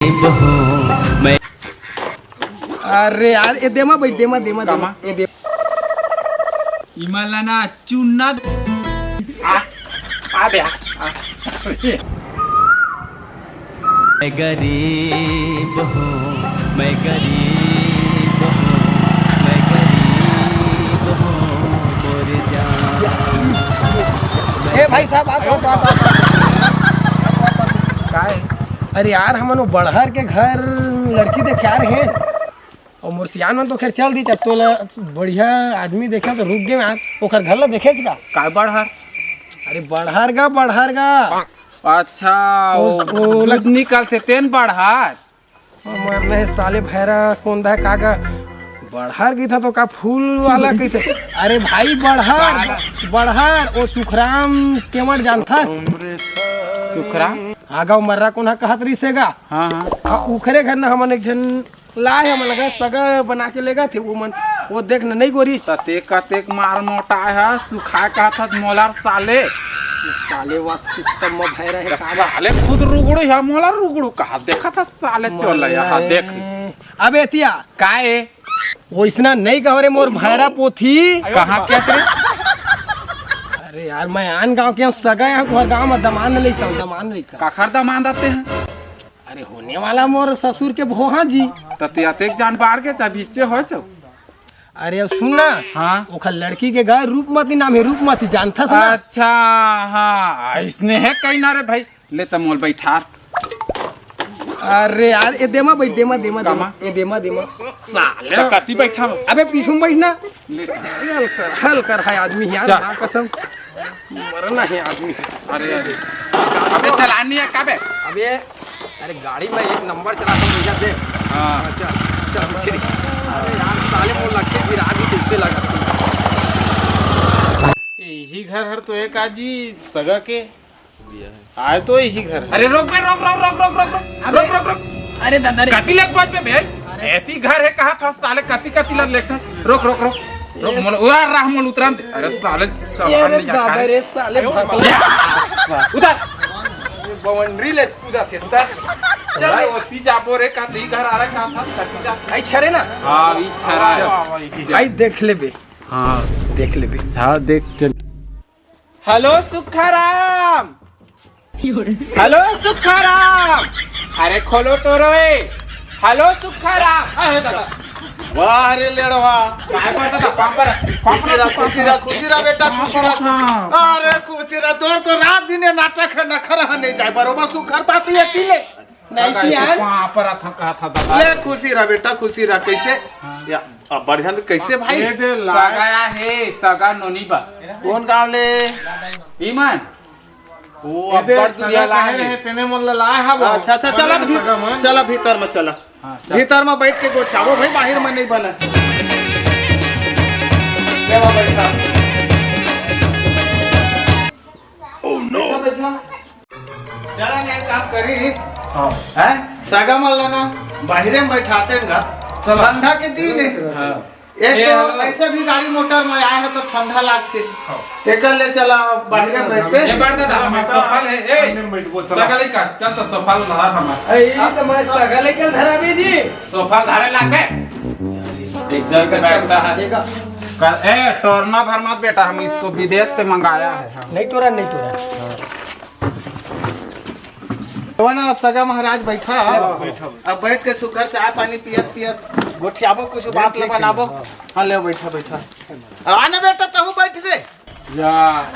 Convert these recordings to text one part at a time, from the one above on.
मैं अरे यार ये देमा भाई देमा देमा देमा ये दे इमालाना चुन्ना आ बे मैं गरीब हूँ मैं गरीब हूँ मैं गरीब हूँ मोर जान। ए भाई साहब बात काय अरे यार हमन बड़हर के घर लड़की देखे आ रहे हैं और मुर्सियान में तो खैर चल दी जब तो बढ़िया आदमी देखा तो रुक गए यार ओकर घर ला देखे का काय बढ़हर अरे बढ़हर का अच्छा ओ लग निकलते तेन बढ़हर हमार नहीं साले भैरा कोंदा कागा बढ़हर की था तो का फूल वाला की थे अरे भाई बढ़हर ओ सुखराम केवट जानता सुखरा आगा मर्रा कोना कहत रही सेगा हाँ हाँ उखरे घर ना हमन एक जन लाए हम लगा सगा बना के लेगा थे वो मन वो देख न नहीं गोरी सते कतेक मार मोटा है सुखा का था मोलार साले साले वास्ते म भैरा है का साले खुद रुगड़ू है मोलार रुगड़ू कहा देखा था साले चल यहाँ देख अबे तिया काय वो इसना नहीं कहो रे मोर भैरा पोथी कहाँ क्या तेरे अरे यार मैं आन गांव के सगा यहाँ घर गांव में दमान लेता हूँ दमान लेता काखर दमान आते हैं अरे होने वाला मोर ससुर के भोहा जी तते जान बाढ़ के बीचे हो चो अरे अब सुनना हाँ ओखर लड़की के गाय रूपमती नाम है रूपमती जानता सा अच्छा हाँ इसने है कहीं ना रे भाई ले तब मोल बैठा अरे यार ये देमा भाई देमा देमा कामा? देमा ये देमा देमा साले कति बैठा अबे पीछू में बैठना ले हल कर है आदमी यार चल। मां कसम मरना है आदमी अरे अरे अबे चलानी है कबे अबे अरे गाड़ी में एक नंबर चलाता हूँ मुझे दे हाँ चल चल ठीक अरे यार साले मोर लगते गिरा भी कैसे लगा यही घर हर तो एक आजी सगा के आए तो यही घर है। अरे रोक बे रोक रोक रोक रोक रोक रोक रोक रोक अरे दादा रे कति लग बात पे भाई ऐती घर है कहा था साले कति कति लग लेता रोक रोक रोक रोक मोल उधर राह मोल उतरान दे अरे साले अरे दादा रे साले उधर बाउंड्री ले कूदा थे सर चल वो ती जापो रे कति घर आ रहा कहा था कति जा आई छरे ना हां ई छरा आई देख ले बे हां देख ले बे हां देख चल हेलो सुखाराम हेलो सुखाराम अरे खोलो तो रे हेलो सुखाराम अरे दादा वाह रे लेड़वा काय करता था खुशी रा बेटा खुशी रा अरे खुशी रा तोर तो रात दिन नाटक है नखरा नहीं जाए बरोबर सुखर पाती है तिले नहीं सी यार वहां पर था कहा था दादा ले खुशी रा बेटा खुशी रा कैसे या अब बढ़िया तो कैसे भाई लगाया है सगा नोनीबा कौन गांव ले ईमान ओ अब्बा दुनिया लाए रहे तेने मन लाए हा अच्छा अच्छा चला चला भीतर में चला भीतर में बैठ के गोठावो भाई बाहर में नहीं बना लेवा बैठा ओह नो बैठा चला नहीं काम करी हैं सगा मल ना बाहर में बैठाते ना ठंडा के दिन है एक तो ऐसे भी गाड़ी मोटर में आए हैं तो ठंडा लगते टेकल ले चला बाहर में बैठते ये बढ़ दादा हम सफल है ए सगले का चल तो सफल नहर हम ए तो मैं सगले के धराबे जी सफल धारे लागे एकदम से बैठता है कर ए टोरना भर मत बेटा हम इसको विदेश से मंगाया है नहीं तोरा तो ना अब सगा महाराज बैठा अब बैठ के सुकर चाय पानी पियत गोठियाबो कुछ बात ले बनाबो हाँ ले बैठा बैठा आने बेटा तहु बैठ रे या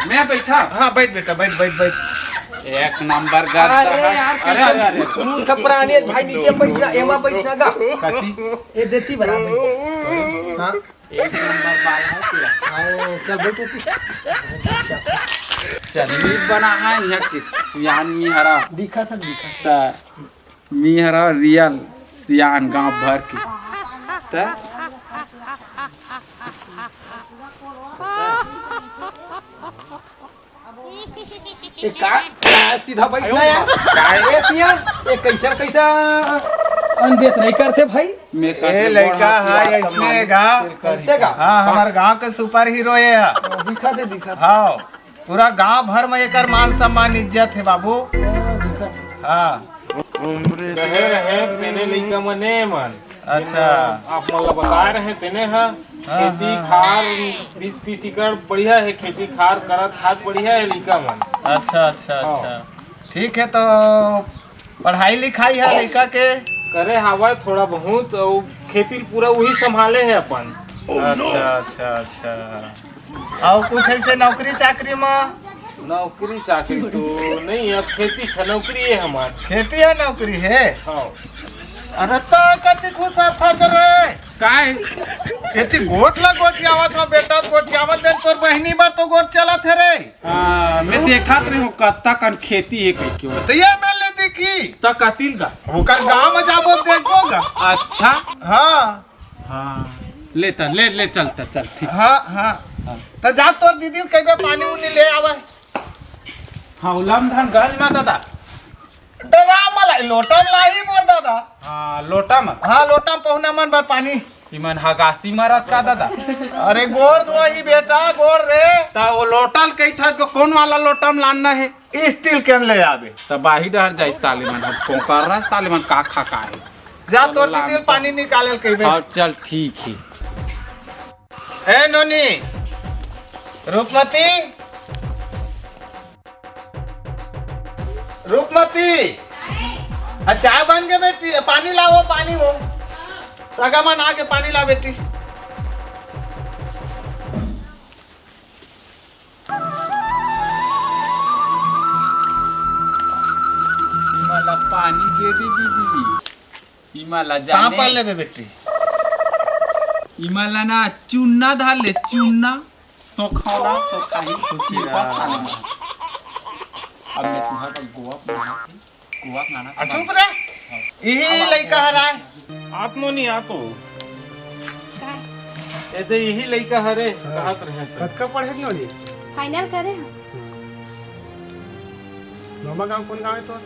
मैं बैठा हाँ बैठ बेटा बैठ बैठ बैठ एक नंबर गद्दा अरे यार अरे अरे अरे मूर्ख प्राणी भाई नीचे बैठना एमा बैठना गा कति ये देती बराबर हां एक नंबर बाल है तेरा चल बैठ चटनी बना है यहाँ की सियान मिहरा दिखा था ता मिहरा रियल सियान गांव भर की ता ये का सीधा बैठना यार काय सियान ये कैसा अनबेत नहीं करते भाई मैं ए लड़का है इसमें गाँव कैसे का हाँ हमारे गांव के सुपर हीरो है दिखा हाँ पूरा गांव भर में एकर मान सम्मान इज्जत है बाबू हाँ रहे रहे तेने लइका मने मन अच्छा आप मन ला बता रहे तेने हा खेती खार 20-30 एकड़ बढ़िया है, खेती खार करत खाद बढ़िया है लइका मन। अच्छा अच्छा अच्छा ठीक है। तो पढ़ाई लिखाई है लड़का के करे हवा थोड़ा बहुत और खेती पूरा वही संभाले है अपन। अच्छा अच्छा अच्छा और कुछ ऐसे नौकरी चाकरी में? नौकरी चाकरी तो नहीं, अब खेती है, नौकरी है हमार। खेती है नौकरी है? हाँ। अरे तो कति खुश था चल रहे काय खेती गोट ला गोटियावत हो बेटा, गोटियावत दे तोर बहनी बार तो गोट चलत है रे। मैं देखत रही हूँ कत्ता कन खेती है कई क्यों तो ये मैं ले देखी त कतिल का ओकर गांव में जाबो देखोगा। अच्छा हाँ हाँ लेता ले चलता चल ठीक। हाँ हाँ तो जा तोर दीदी कहीं पानी उनी ले आवे। हाँ उलम धन गंज में दादा दवा मला लोटा में लाई मोर दादा। हाँ लोटा में हाँ लोटा में पहुना मन भर पानी इमन हगासी मरत का दादा। अरे गोड़ धोआ ही बेटा गोड़ रे। ता वो लोटल कई था तो कौन वाला लोटा में लाना है? स्टील केन ले आवे तब बाही डर जाए साले मन अब कौन कर रहा है साले मन का खा का है। जा तोर दीदी पानी निकाले कहिबे। और चल ठीक है। ए नोनी रूपमती रूपमती चाय बन गए बेटी, पानी लाओ पानी वो सगा मन आके पानी ला बेटी। इमाला पानी दे दी दीदी। इमाला कहाँ जाने पर लेबे बेटी? इमाला ना चूना धार ले चूना सोखाला सोखाई खुशी बस खाने में। अब मैं तुम्हारा गोवा खाना चुप रे यही लड़का हराए। आत्मो नहीं आतो ऐसे यही लइका हरे कहत रहे थे। कतका पढ़े नोनी? फाइनल करे मामा गांव कौन गांव है तो?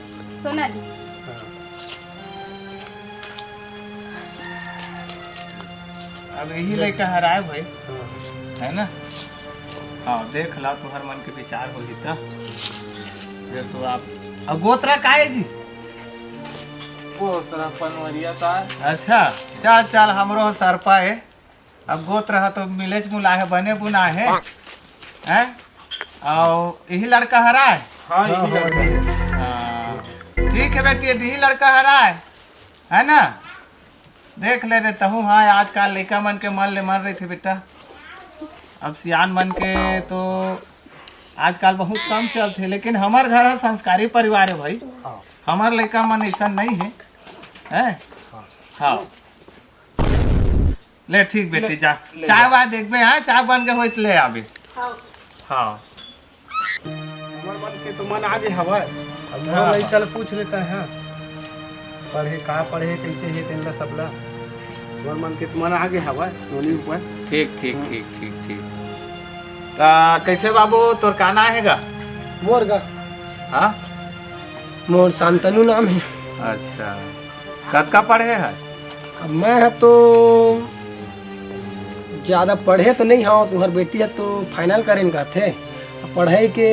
सोनाली। अब यही लड़का हराए भाई है ना। हाँ देख ला तुम्हार मन के विचार हो तो फिर तो आप अब गोत्रा का है जी? वो तरह पनवरिया था। अच्छा चल चल हमरो सरपा है। अब गोत्र है तो मिलेज मुला है बने बुना है हैं? और यही लड़का हरा है। हाँ यही लड़का है। हाँ, ठीक है बेटी यही लड़का हरा है ना। देख ले रे तहु। हाँ आजकल लड़का मन के मन ले मन रही थे बेटा। अब सियान मन के तो आजकल बहुत कम चलते, लेकिन हमार घर है संस्कारी परिवार है भाई। हमार लड़का मन ऐसा नहीं है हैं? हाँ ले ठीक बेटी जा चाय वाय देखबे। हाँ चाय बन के होइत ले आबे। हाँ हमार मन के तो मन आगे हवा। अब मोर लइका ले पूछ लेता है पढ़े कहाँ पढ़े कैसे है तेन ला सबला। मोर मन के तो मन आगे हवा नोनी ऊपर। ठीक ठीक ठीक ठीक ठीक। ता कैसे बाबू तोर का ना हैगा? मोर गा हाँ मोर शांतनु नाम है। अच्छा कब का पढ़े है? अब मैं तो ज़्यादा पढ़े तो नहीं। हाँ तुम्हार बेटी है तो फाइनल करें का थे। पढ़ाई के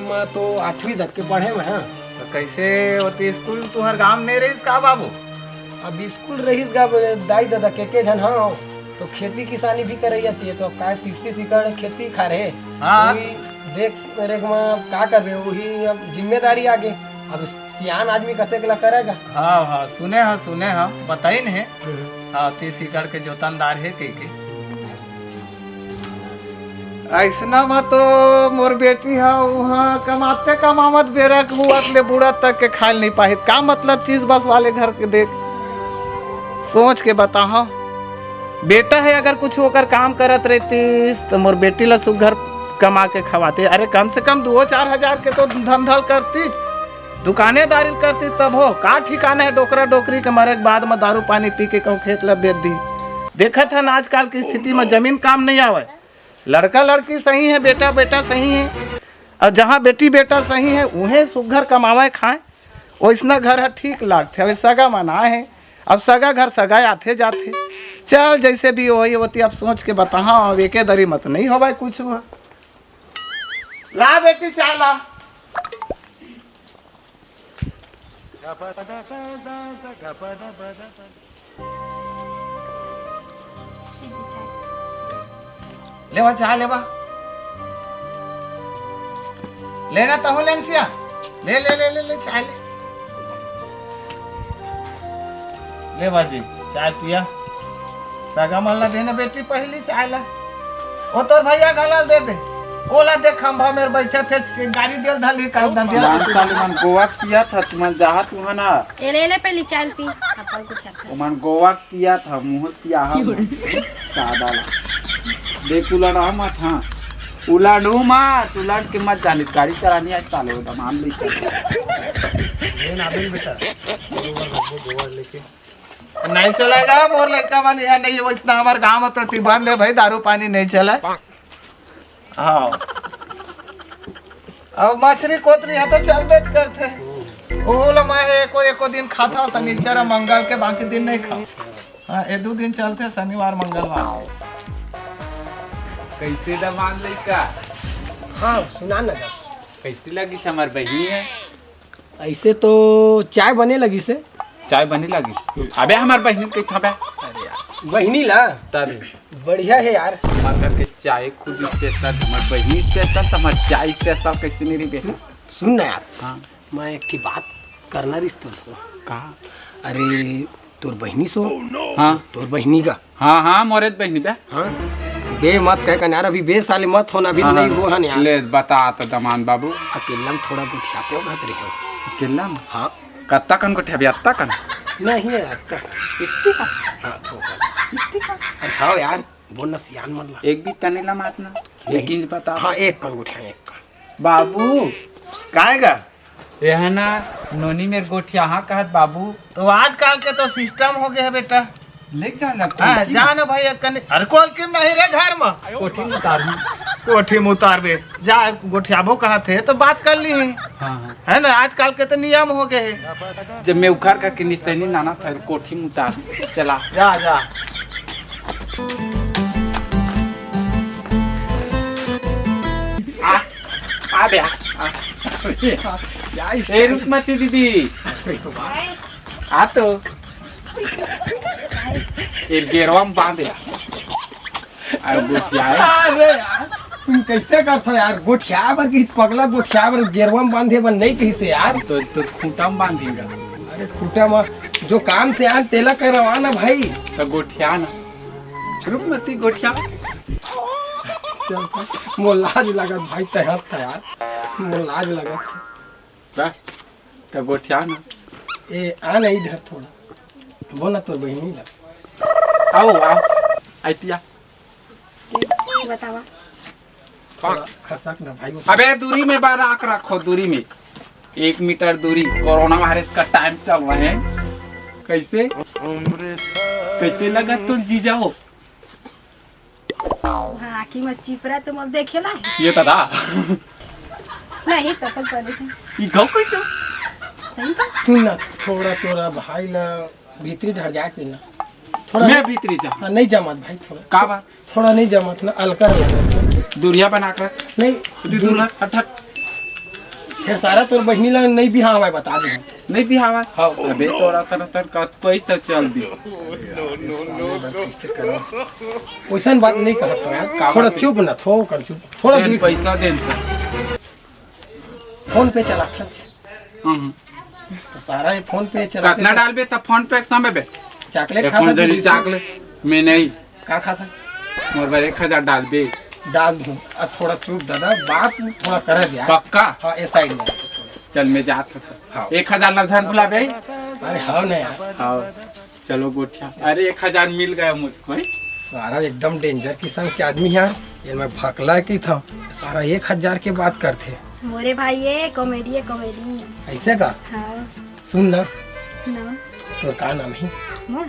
मैं तो 8वीं तक के पढ़े में। हाँ तो कैसे होती स्कूल तुम्हार गांव नहीं रही का बाबू? अब स्कूल रहीस गा दाई दादा के जन। हाँ तो खेती किसानी भी करैया चाहिए तो अब का 30 एकड़ खेती खा रहे। हाँ। वही देख मेरे में का कर रहे वही अब जिम्मेदारी आगे। अब सियान आदमी कते के ला करेगा। हाँ हाँ सुने हाँ बताई नहीं। हाँ 30 एकड़ के जोतनदार है के ऐसना में तो मोर बेटी है वहाँ कमाते कमावत बेरक हुआत ले बूढ़ा तक के खाल नहीं पाहित। का मतलब चीज बस वाले घर के देख सोच के बताओ। बेटा है अगर कुछ होकर काम करत रहती तो मोर बेटी ला सुघर कमा के खवाते। अरे कम से कम 2-4 हजार के तो धंधल करती दुकानेदारी करती तब हो। का ठिकाना है डोकरा डोकरी के मरे के बाद में दारू पानी पी के कहूँ खेत ला बेच दी। देखा था ना आजकल की स्थिति में जमीन काम नहीं आवे। लड़का लड़की सही है बेटा बेटा सही है और जहाँ बेटी बेटा सही है उन्हें सुघर कमावे खाए वैसना घर है ठीक लागते। अब सगा मना है अब सगा घर सगा आते जाते। चल जैसे भी वही होती अब सोच के बता। हाँ एक दरी मत नहीं हो भाई कुछ हुआ। ला बेटी चाय ला। लेवा चाय लेवा लेना तो हो लेंसिया ले ले ले ले ले चाय ले बाजी चाय पिया सगा मल्ला देने बेटी पहली चाय ला ओ तोर भैया गलाल दे दे ओला देख खंभा मेरे बैठे फिर गाड़ी देल धाली का मन गोवा किया था तुम जहा तुम ना ले ले पहले चाय पी अपन को क्या मन गोवा किया था मुंह किया सादा देख उलाड़ा मत हाँ उलाड़ू मत उलाड़ के मत जाने गाड़ी चलानी आज चाले दमान बेटा नहीं चलेगा मोर लड़का मन यहाँ नहीं वैसा हमारे गांव में प्रतिबंध है भाई दारू पानी नहीं चला हाँ अब मछली कोतरी है तो चल बेच करते ओला मैं एको दिन खाता शनिचर मंगल के बाकी दिन नहीं खा हाँ ये 2 दिन चलते शनिवार मंगलवार कैसे दमान लड़का हाँ सुना ना कैसी लगी हमार बहनी है ऐसे तो चाय बने लगी से चाय बनी लगी अबे हमार बहनी के खबे बहनी ला तब बढ़िया है यार हमार के चाय खुद स्पेशल हमार बहनी स्पेशल हमार चाय स्पेशल कैसे नहीं रही सुन ना यार हाँ मैं एक की बात करना रिस तोर से कहा अरे तोर बहनी सो हाँ तोर बहनी का हाँ हाँ मोरे बहनी बे हाँ बे मत कह कर यार अभी बे साले मत होना अभी नहीं हो हन यार ले बता तो दमान बाबू अकेला में थोड़ा गुठियाते हो बात रहे हो किल्ला में हाँ कत्ता कन को ठेबी अत्ता कन नहीं यार इतनी का हाँ थोड़ा अरे हाँ यार बोलना सियान मन ला एक भी तनेला मात ना लेकिन बता हाँ एक कन गुठिया एक कन बाबू काहेगा यह ना नोनी मेरे गोठिया हाँ कहत बाबू तो आजकल के तो सिस्टम हो गया है बेटा ले जा ना हाँ जा ना भैया कने अरे कोल किम नहीं रे घर में कोठी में उतारू कोठी में उतारबे जा गोठियाबो कहा थे तो बात कर ली हाँ हाँ है ना आजकल के तो नियम हो गए है जब मैं उखाड़ का के निस्तनी नाना था कोठी में उतार चला जा जा आ बे ए रुकमती दीदी आ तो एक गेरवा में बांध दिया अरे गोठिया अरे यार तुम कैसे करते हो यार गोठिया पर किस पगला गोठिया पर गेरवा में बांधे बन नहीं कहीं से यार तो खूंटा में बांध देगा अरे खूटा में जो काम से यार तेला करवा ना भाई तो गोठिया ना रुकमती गोठिया चल मोर लाज लगत भाई तैयार था यार मोर लाज लगत बस तो गोठिया ना ए आ नहीं इधर थोड़ा बोला तो बहनी ला आओ आओ आइतिया बतावा थोड़ा खसक ना भाई अबे दूरी में बार आक रखो दूरी में 1 मीटर दूरी कोरोना वायरस का टाइम चल रहा है कैसे कैसे लगा तुम जीजा हो हाँ कि मत चिपरा तो मत देखेला ये दादा नहीं तो कल पहले से ये गाँव कोई तो सही का सुन ना थोड़ा तोरा भाई ला भीतरी ढड़ जा के ना थोड़ा मैं भीतरी जा हाँ नहीं जमत भाई थोड़ा का बात थोड़ा नहीं जमत ना अलकर लगत दूरिया बना कर नहीं दूल्हा अटक फिर सारा तोर बहनी ला नहीं भी हाँ मैं बता दे नहीं भी हवा हाँ। अबे तोरा सनतर का पैसा चल दी कैसे करो वैसन बात नहीं कहत हो यार का थोड़ा बात चुप ना थोड़ा चुप थोड़ा देन दूर पैसा देन फोन पे चला था हम्म तो सारा ये फोन पे चला कितना डालबे त फोन पे समय बे चॉकलेट फोन खाता जरी चॉकलेट मैं नहीं का खाता मोर बार 1000 डालबे डाल दूं अब थोड़ा चुप दादा बात थोड़ा कर दिया पक्का हाँ ये साइड में चल मैं जात हाँ। 1000 लझन बुलाबे अरे हाँ ना यार हाँ चलो गोठिया अरे 1000 मिल गया मुझको सारा एकदम डेंजर किस्म के आदमी यार ये मैं भकला की था सारा 1000 के बात करते मोरे भाई ये कॉमेडी ऐसे का हाँ सुन ना सुनाओ तो का नाम है मोर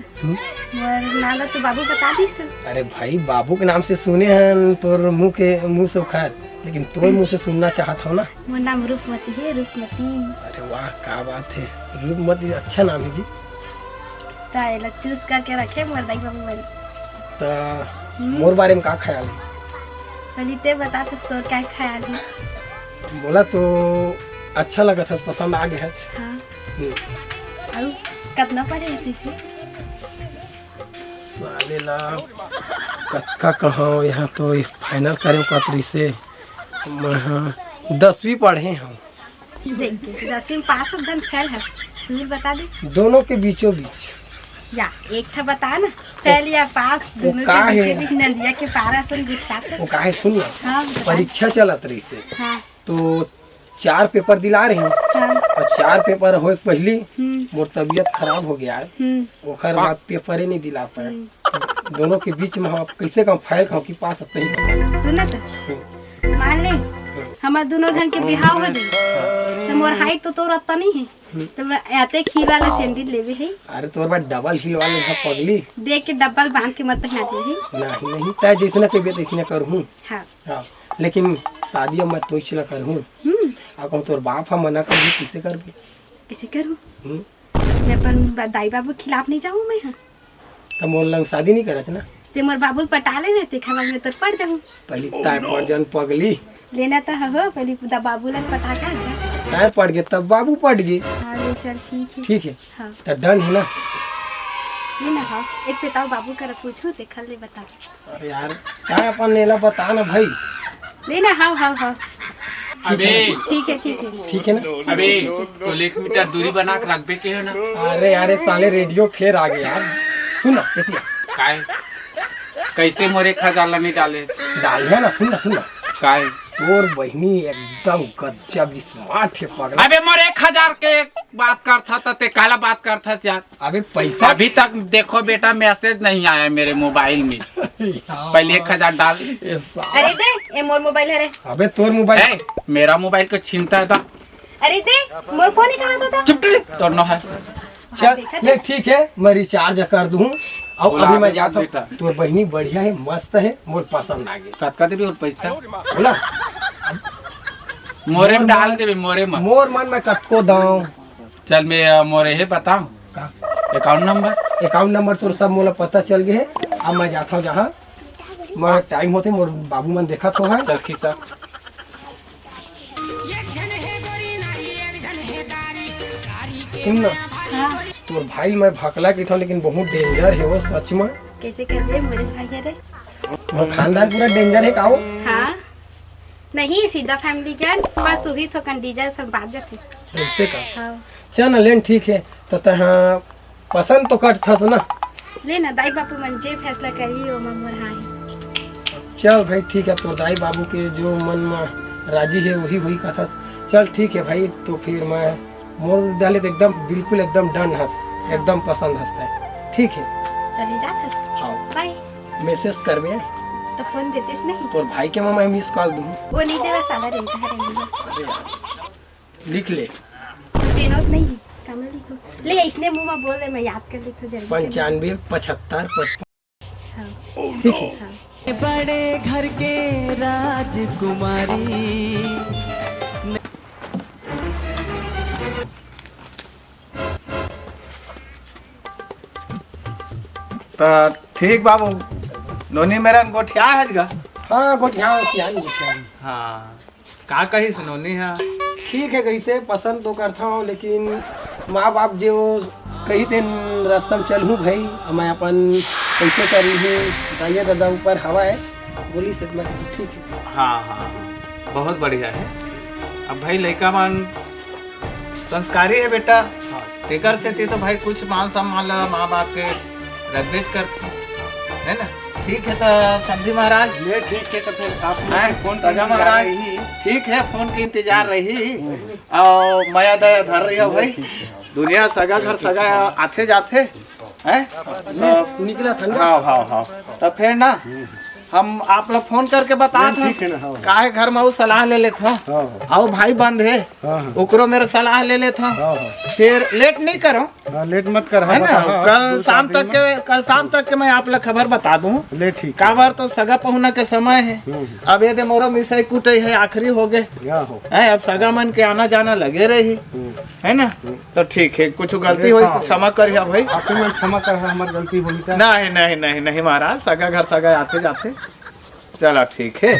मोर नाला तो बाबू बता दी सर अरे भाई बाबू के नाम से सुने हैं तोर मुंह से उखाड़ लेकिन तोर मुंह से सुनना चाहता हूँ ना मोर नाम रूपमती है रूपमती अरे वाह क्या बात है रूपमती अच्छा नाम है जी ताला चूज करके रखे मोर दाई बाबू वाली तो मोर बारे में का ख्याल है पहले ते बता तो तोर क्या ख्याल है बोला तो अच्छा लगा था पसंद आ गया हाँ और कितना पड़े इसी से? साले ला कत्का कहाँ यहाँ तो फाइनल करें कतरी से 10वीं पढ़े हम। देखिए 10वीं पास एकदम फेल है, तुम्हें बता दे। दोनों के बीचों बीच या एक था बता ना, फेल या पास दोनों का के है? बीच नलिया के पारा सुन गुस्सा से। वो काहे सुन हाँ बता। परीक्षा चलत रही से हाँ तो 4 पेपर दिला रहे हैं हाँ। और 4 पेपर हो पहली हम्म मोर तबीयत खराब हो गया है, ओकर बाद पेपर ही नहीं दिला पाए। तो दोनों के बीच में हम कैसे कहूँ फाइल कहूँ कि पास अब नहीं। सुना तो मान ले हमार दोनों जन के बिहाव हो जाए तो मोर हाइट तो तोर अत्ता नहीं है, तो मैं आते खील वाला सैंडल लेवे है। अरे तोर बाद डबल हिल वाले है पगली। देख के डब्बल बांध के मत पहना दे है। नहीं तय जैसने के बेत ऐसने करूँ। हाँ हाँ लेकिन शादी अब मैं तो इसलिए करूँ। अब तोर बाप हम मना कर किसे कर भी कैसे करूँ? मैं पर दाई बाबू के खिलाफ नहीं जाऊँ मैं। हाँ तो मोर लंग शादी नहीं करत ना, ते मोर बाबू पटाले में ते खबर में तो पड़ जाऊँ। पहले तय पड़ जन पगली, लेना तो हो पहले बाबू ला पटाखा जा। तय पड़ गए तब बाबू पड़ गए। हाँ ले चल ठीक है। ठीक है हाँ तो डन है ना। ये ना हाँ एक बताओ बाबू कर पूछू देखा ले बता। अरे यार क्या अपन नेला बता ना भाई। लेना हाँ हाँ हाँ अबे ठीक है। ठीक है ना। अबे तो 1 मीटर दूरी बना के रखबे के हो ना। अरे साले रेडियो फिर आ गया यार। सुन ना एतिया काय कैसे मोरे खजाला नहीं डाले डाल है ना। सुन ना काय तोर बहनी एकदम गजब स्मार्ट है पगला। अबे मोरे 1000 के बात करता था ते काला बात करता यार। अबे पैसा अभी तक देखो बेटा मैसेज नहीं आया मेरे मोबाइल में। पहले 1000 डाल। अरे दे ये मोर मोबाइल है रे। अबे तोर मोबाइल ए, मेरा मोबाइल को छीनता था। अरे दे मोर फोन ही कहाँ था? चुप तो न है। चल ये ठीक है मैं रिचार्ज कर दूँ और बोला अभी मैं अबे जाता बेटा। हूँ। तोर बहनी बढ़िया है मस्त है मोर पसंद आ गई। कतका देबे और पैसा बोला मोरे में डाल देबे मोरे में। मोर मन में कतको दाऊ। चल मैं मोरे है बताऊं का अकाउंट नंबर। अकाउंट नंबर तोर सब मोला पता चल गए है। अब मैं जाता हूँ जहाँ मैं टाइम होते मोर बाबू मन देखा तो है। चल खीसा सुन ना हाँ तोर भाई मैं भकला की था लेकिन बहुत डेंजर है वो सच में। कैसे कर ले मोरे भाई है रे? वो खानदान पूरा डेंजर है का वो? हाँ नहीं सीधा फैमिली क्या बस वही तो कंडीजर सब बात जाते। ऐसे का हाँ चल ना लेन ठीक है तो तहाँ पसंद तो कर था ना। लेना दाई बापू मन जे फैसला करी वो मन मोर हाँ। चल भाई ठीक है तोर दाई बाबू के जो मन में राजी है वही वही कथा। चल ठीक है भाई तो फिर मैं मोर डाले तो एकदम बिल्कुल एकदम डन हंस एकदम पसंद हंसता है। ठीक है चले जात हाँ बाय। मैसेज कर बे तो फोन देतेस नहीं? तोर भाई के मैं मिस कॉल दूँ। वो नहीं देवा सादा रहता है रहेगा। लिख ले पेनोट नहीं है कम लिखो ले इसने मुंह में बोल दे मैं याद कर लेता जल्दी। 95 75 हाँ ठीक है। हाँ बड़े घर के राजकुमारी। तो ठीक बाबू नोनी मेरा गोठिया है जगह। हाँ गोटिया सियानी हाँ का कही सुनोनी है। ठीक है कैसे पसंद तो करता हूँ लेकिन माँ बाप जो कहीं दिन रास्ता में चलूँ भाई मैं अपन कैसे करी हूँ बताइए दादा ऊपर हवा है बोली से मैं ठीक है। हाँ हाँ बहुत बढ़िया है। अब भाई लड़का मन संस्कारी है बेटा तेकर से ते तो भाई कुछ मान सम्मान ला माँ बाप के रखबेज करते है ना। ठीक है तो समझी महाराज ये ठीक है तो फिर आप हैं? फोन सगा महाराज ठीक है फोन की इंतजार रही और माया दया धर रही है भाई। दुनिया सगा घर सगा आते जाते हैं निकला था ना। हाँ हाँ हाँ तो फिर ना हम आप लोग फोन करके बता ठीक है ना। हाँ काहे घर में वो सलाह ले लेता हाँ आओ भाई बंद है हाँ हाँ ओकरो मेरे सलाह ले लेता हाँ फिर लेट नहीं करो हाँ लेट मत कर। है ना। हाँ, कल शाम तक के मैं आप लोग खबर बता दूं। ले ठीक का बार तो सगा पहुना के समय है। अब ये दे मोरो मिसाई कुटे है आखिरी हो गए या हो है। अब सगा मन के आना जाना लगे रही है ना। तो ठीक है कुछ गलती हुई तो क्षमा करिए भाई। आपके मन क्षमा कर हमारी गलती बोली था। नहीं नहीं नहीं नहीं महाराज सगा घर सगा आते जाते चलो ठीक है।